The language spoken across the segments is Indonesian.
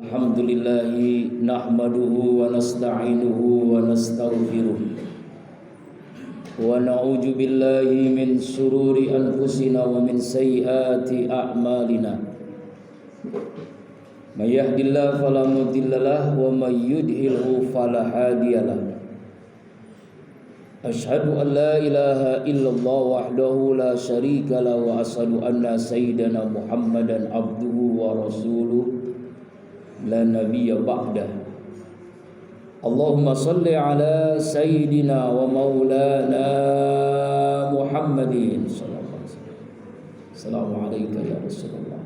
Alhamdulillahi nahmaduhu wa nasta'inuhu wa nastaghfiruh wa na'udzu billahi min shururi anfusina wa min sayyiati a'malina. May yahdihillahu fala mudhillalah wa may yudhlilhu fala hadiyalah. Asyhadu an la ilaha illallah wahdahu la syarika lahu wa asyhadu anna sayyidana Muhammadan abduhu wa rasuluh la nabiyya ba'dah. Allahumma salli ala sayyidina wa maulana Muhammadin sallallahu alaihi wasallam. Assalamu alayka ya Rasulullah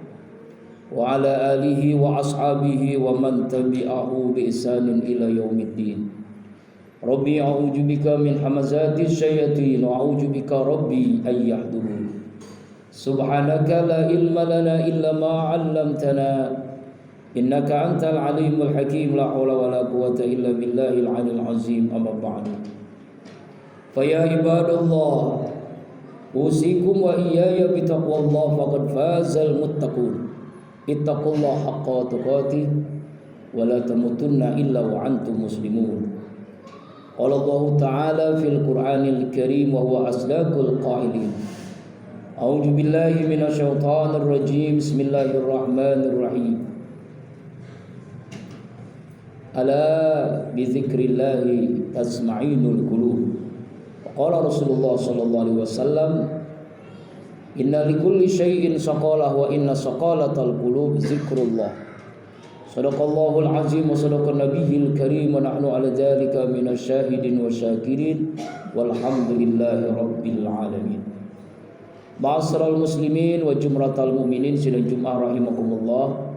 wa ala alihi wa ashabihi wa man tabi'ahu bi ihsanin ila yaumiddin. Rabbi a'udzu bika min hamazati syayatin wa a'udzu bika rabbi ay yahdurun. Subhanaka la ilma lana illa ma 'allamtana innaka antal alimul hakim. La haula wala quwwata illa billahil aliyil azim. Amma ba'du. Fa ya ibadallah, usikum wa iyaya bi taqwallah faqad fazal muttaqun. Ittaqullaha haqqa tuqatih wa la tamutunna illa wa antum muslimun. Qala Allah ta'ala fil Qur'anil Karim wa huwa asdaqul qailin. A'udzu billahi minasy syaithanir rajim. Bismillahirrahmanirrahim. Ala bi dzikrillahi tasma'inul qulub. Qala Rasulullah sallallahu alaihi wasallam, inna likulli syai'in saqalah wa inna saqalatal qulub zikrullah. Sadaqallahul azim wa sadaqan nabiyil karim wa nahnu ala dzalika minasyahidin wa syakirin walhamdulillahi rabbil alamin. Ma'asyiral muslimin wa jumratal mu'minin, sidang Jumat rahimakumullah.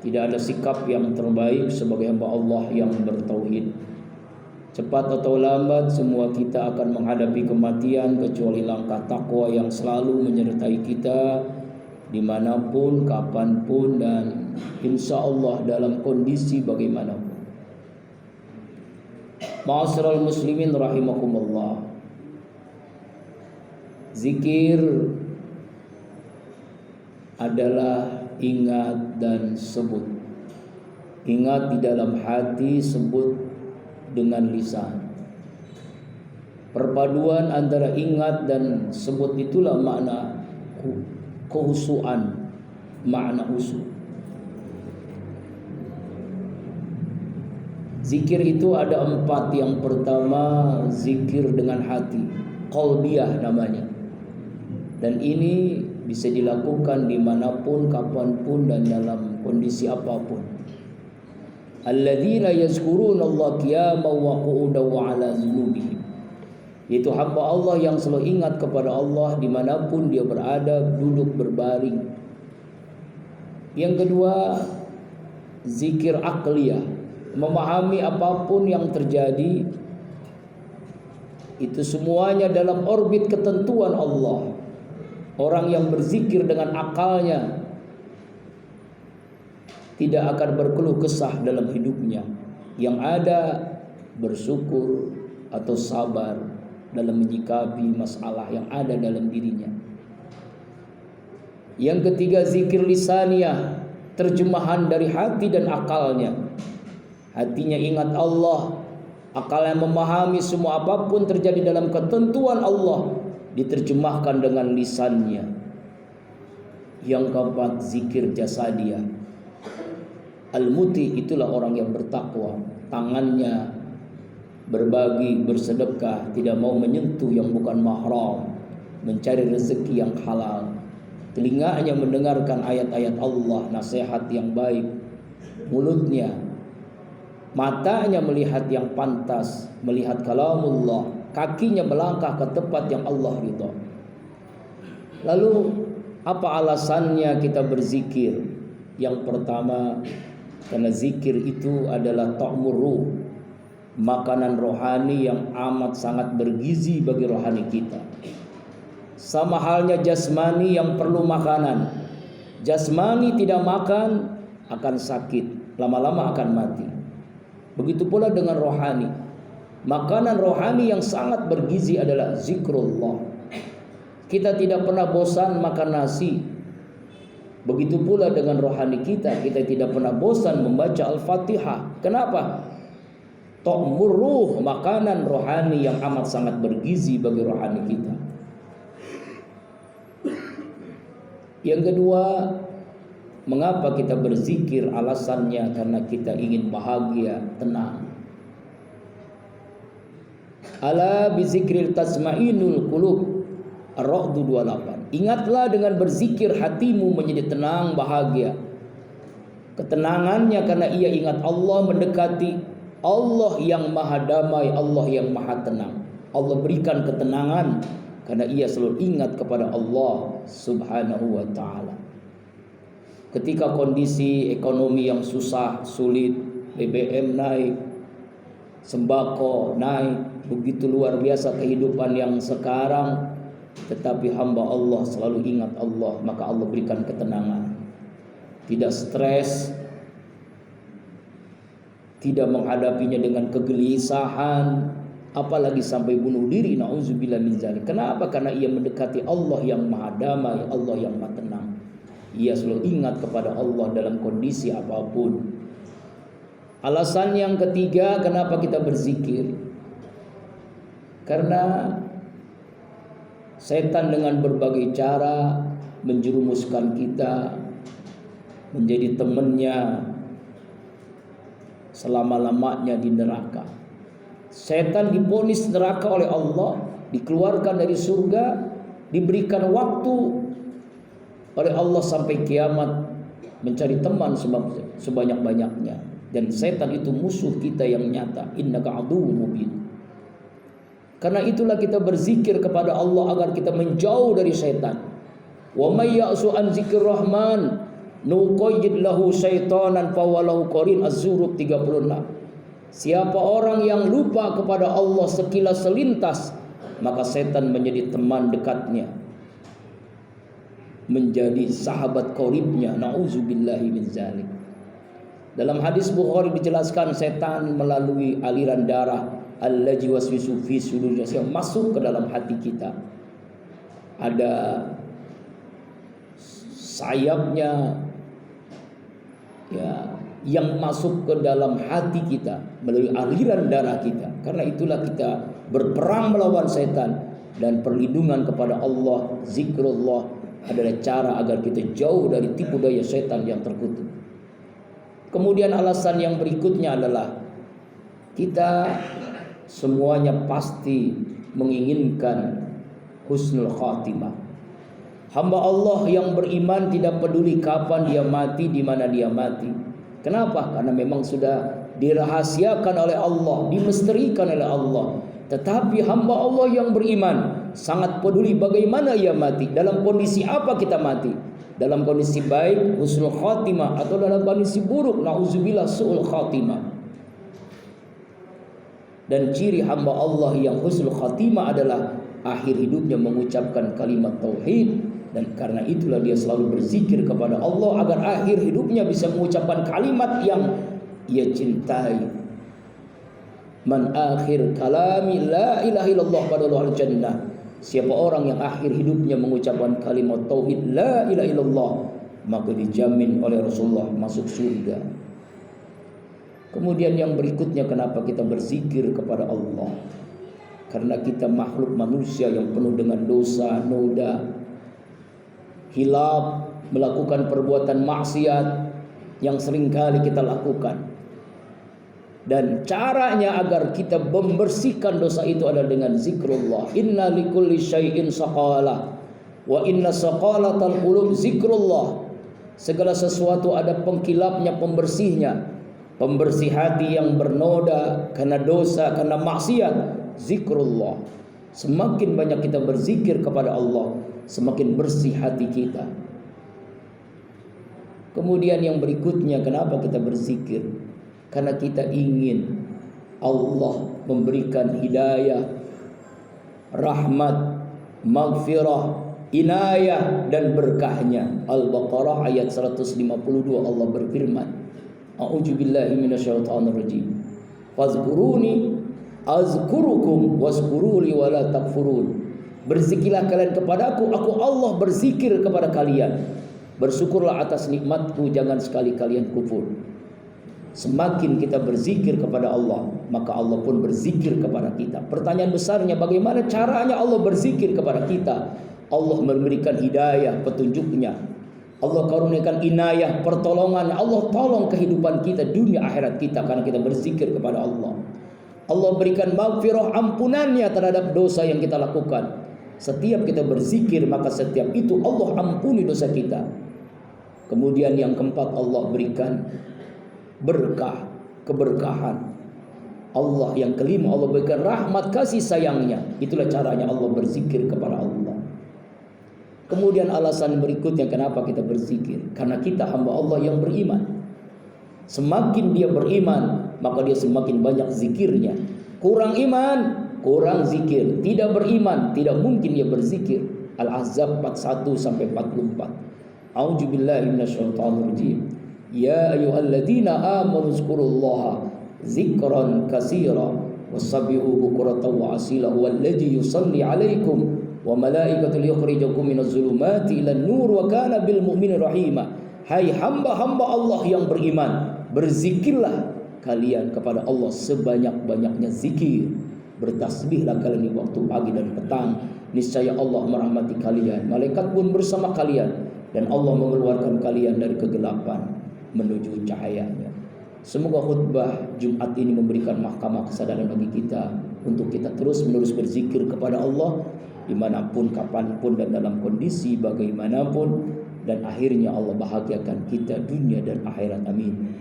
Tidak ada sikap yang terbaik sebagai hamba Allah yang bertauhid. Cepat atau lambat semua kita akan menghadapi kematian, kecuali langkah takwa yang selalu menyertai kita dimanapun, kapanpun, dan insya Allah dalam kondisi bagaimanapun. Ma'asyiral muslimin rahimakumullah. Zikir adalah ingat dan sebut. Ingat di dalam hati, sebut dengan lisan. Perpaduan antara ingat dan sebut itulah makna kehusuan, makna khusyuk. Zikir itu ada 4. Yang pertama, zikir dengan hati, qalbiyah namanya. Dan ini bisa dilakukan dimanapun, kapanpun, dan dalam kondisi apapun. Alladzina yazkuruna Allah qiyaman wa qu'udan wa 'ala junubihim. Yaitu hamba Allah yang selalu ingat kepada Allah dimanapun dia berada, duduk, berbaring. Yang kedua, zikir aqliyah, memahami apapun yang terjadi itu semuanya dalam orbit ketentuan Allah. Orang yang berzikir dengan akalnya tidak akan berkeluh kesah dalam hidupnya. Yang ada bersyukur atau sabar dalam menyikapi masalah yang ada dalam dirinya. Yang ketiga, zikir lisaniyah, terjemahan dari hati dan akalnya. Hatinya ingat Allah, akalnya memahami semua apapun terjadi dalam ketentuan Allah, diterjemahkan dengan lisannya. Yang keempat, zikir jasadiyah. Al-muti, itulah orang yang bertakwa. Tangannya berbagi, bersedekah, tidak mau menyentuh yang bukan mahram, mencari rezeki yang halal. Telinganya mendengarkan ayat-ayat Allah, nasihat yang baik. Mulutnya, matanya melihat yang pantas, melihat kalamullah. Kakinya melangkah ke tempat yang Allah ridha. Lalu apa alasannya kita berzikir? Yang pertama, karena zikir itu adalah ta'mur ruh, makanan rohani yang amat sangat bergizi bagi rohani kita. Sama halnya jasmani yang perlu makanan. Jasmani tidak makan akan sakit, lama-lama akan mati. Begitu pula dengan rohani. Makanan rohani yang sangat bergizi adalah zikrullah. Kita tidak pernah bosan makan nasi. Begitu pula dengan rohani kita, kita tidak pernah bosan membaca Al-Fatihah. Kenapa? Ta'mur ruh, makanan rohani yang amat sangat bergizi bagi rohani kita. Yang kedua, mengapa kita berzikir? Alasannya karena kita ingin bahagia, tenang. Ala bizikril tasma'inul qulub, Ar-Ra'd 28. Ingatlah dengan berzikir hatimu menjadi tenang, bahagia. Ketenangannya karena ia ingat Allah, mendekati Allah yang maha damai, Allah yang maha tenang. Allah berikan ketenangan karena ia selalu ingat kepada Allah subhanahu wa ta'ala. Ketika kondisi ekonomi yang susah, sulit, BBM naik, sembako naik, begitu luar biasa kehidupan yang sekarang, tetapi hamba Allah selalu ingat Allah, maka Allah berikan ketenangan. Tidak stres, tidak menghadapinya dengan kegelisahan, apalagi sampai bunuh diri, na'udzubillah min dzalik. Kenapa? Karena ia mendekati Allah yang maha damai, Allah yang maha tenang. Ia selalu ingat kepada Allah dalam kondisi apapun. Alasan yang ketiga kenapa kita berzikir, karena setan dengan berbagai cara menjerumuskan kita menjadi temannya selama-lamanya di neraka. Setan divonis neraka oleh Allah, dikeluarkan dari surga, diberikan waktu oleh Allah sampai kiamat mencari teman sebanyak-banyaknya. Dan setan itu musuh kita yang nyata. Innaka aduwwun mubin. Karena itulah kita berzikir kepada Allah agar kita menjauh dari setan. Wa may ya'su an zikir rahman nuqayyid lahu syaitanan fawalahu qarin. Az-Zuruf 36. Siapa orang yang lupa kepada Allah sekilas selintas, maka setan menjadi teman dekatnya, menjadi sahabat qaribnya. Nauzubillahi min dzalik. Dalam hadis Bukhari dijelaskan setan melalui aliran darah allazi waswisu fi sudurina, yang masuk ke dalam hati kita. Ada sayapnya ya, yang masuk ke dalam hati kita melalui aliran darah kita. Karena itulah kita berperang melawan setan, dan perlindungan kepada Allah, zikrullah adalah cara agar kita jauh dari tipu daya setan yang terkutuk. Kemudian alasan yang berikutnya adalah kita semuanya pasti menginginkan husnul khatimah. Hamba Allah yang beriman tidak peduli kapan dia mati, di mana dia mati. Kenapa? Karena memang sudah dirahasiakan oleh Allah, dimisterikan oleh Allah. Tetapi hamba Allah yang beriman sangat peduli bagaimana ia mati, dalam kondisi apa kita mati. Dalam kondisi baik, husnul khatimah, atau dalam kondisi buruk, na'udzubillah, su'ul khatimah. Dan ciri hamba Allah yang husnul khatimah adalah akhir hidupnya mengucapkan kalimat tauhid. Dan karena itulah dia selalu berzikir kepada Allah agar akhir hidupnya bisa mengucapkan kalimat yang ia cintai. Man akhir kalami la ilaha illallah fadluhul jannah. Siapa orang yang akhir hidupnya mengucapkan kalimat tauhid la ilaha illallah, maka dijamin oleh Rasulullah masuk surga. Kemudian yang berikutnya, kenapa kita berzikir kepada Allah? Karena kita makhluk manusia yang penuh dengan dosa, noda, hilaf, melakukan perbuatan maksiat yang seringkali kita lakukan. Dan caranya agar kita membersihkan dosa itu adalah dengan zikrullah. Inna likulli syai'in saqalah wa inna saqalatal qulub zikrullah. Segala sesuatu ada pengkilapnya, pembersihnya. Pembersih hati yang bernoda karena dosa, karena maksiat, zikrullah. Semakin banyak kita berzikir kepada Allah, semakin bersih hati kita. Kemudian yang berikutnya, kenapa kita berzikir? Karena kita ingin Allah memberikan hidayah, rahmat, maghfirah, inayah dan berkahnya. Al-Baqarah ayat 152 Allah berfirman, A'udzubillahi minasyaitonir rajim. Fazkuruni azkurukum wazkuruli wala takfurun. Berzikirlah kalian kepadaku, aku Allah berzikir kepada kalian. Bersyukurlah atas nikmatku, jangan sekali kalian kufur. Semakin kita berzikir kepada Allah, maka Allah pun berzikir kepada kita. Pertanyaan besarnya, bagaimana caranya Allah berzikir kepada kita? Allah memberikan hidayah, petunjuknya. Allah karuniakan inayah, pertolongan. Allah tolong kehidupan kita, dunia akhirat kita, karena kita berzikir kepada Allah. Allah berikan maghfirah, ampunannya terhadap dosa yang kita lakukan. Setiap kita berzikir, maka setiap itu Allah ampuni dosa kita. Kemudian yang keempat, Allah berikan berkah, keberkahan. Allah yang kelima, Allah berikan rahmat kasih sayangnya. Itulah caranya Allah berzikir kepada Allah. Kemudian alasan berikutnya kenapa kita berzikir, karena kita hamba Allah yang beriman. Semakin dia beriman, maka dia semakin banyak zikirnya. Kurang iman, kurang zikir. Tidak beriman, tidak mungkin dia berzikir. Al-Ahzab 41 sampai 44. A'udzubillahi minasyaitonirrajim. Ya ayyuhalladzina amanu zkurullaha zikran katsira wasabbihu bukratan wa asila huwallazi yusalli 'alaikum wa malaikatu liyukhrijakum minaz zulumati ilan nur wa kana bil mu'minina rahima. Hai hamba-hamba Allah yang beriman, berzikirlah kalian kepada Allah sebanyak-banyaknya zikir. Bertasbihlah kalian di waktu pagi dan petang. Niscaya Allah merahmati kalian, malaikat pun bersama kalian, dan Allah mengeluarkan kalian dari kegelapan menuju cahayanya. Semoga khutbah Jumat ini memberikan mahkamah kesadaran bagi kita untuk kita terus menerus berzikir kepada Allah dimanapun, kapanpun, dan dalam kondisi bagaimanapun, dan akhirnya Allah bahagiakan kita dunia dan akhirat. Amin.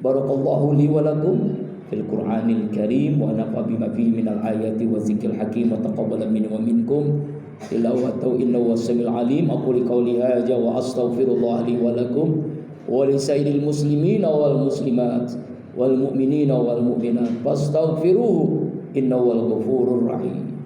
Barakallahu li wa lakum fil Qur'anil Karim wa nafa bima fihi minal ayati wa zikril hakim wa taqabbala minni wa minkum tilawatahu innahu was-sami'ul alim. Aqulu qouli hadza wa astaghfirullah li wa lakum wa li sayyidil muslimina wal muslimat wal mu'minina wal mu'minat fastaghfiruhu innahu wal ghafurur rahim.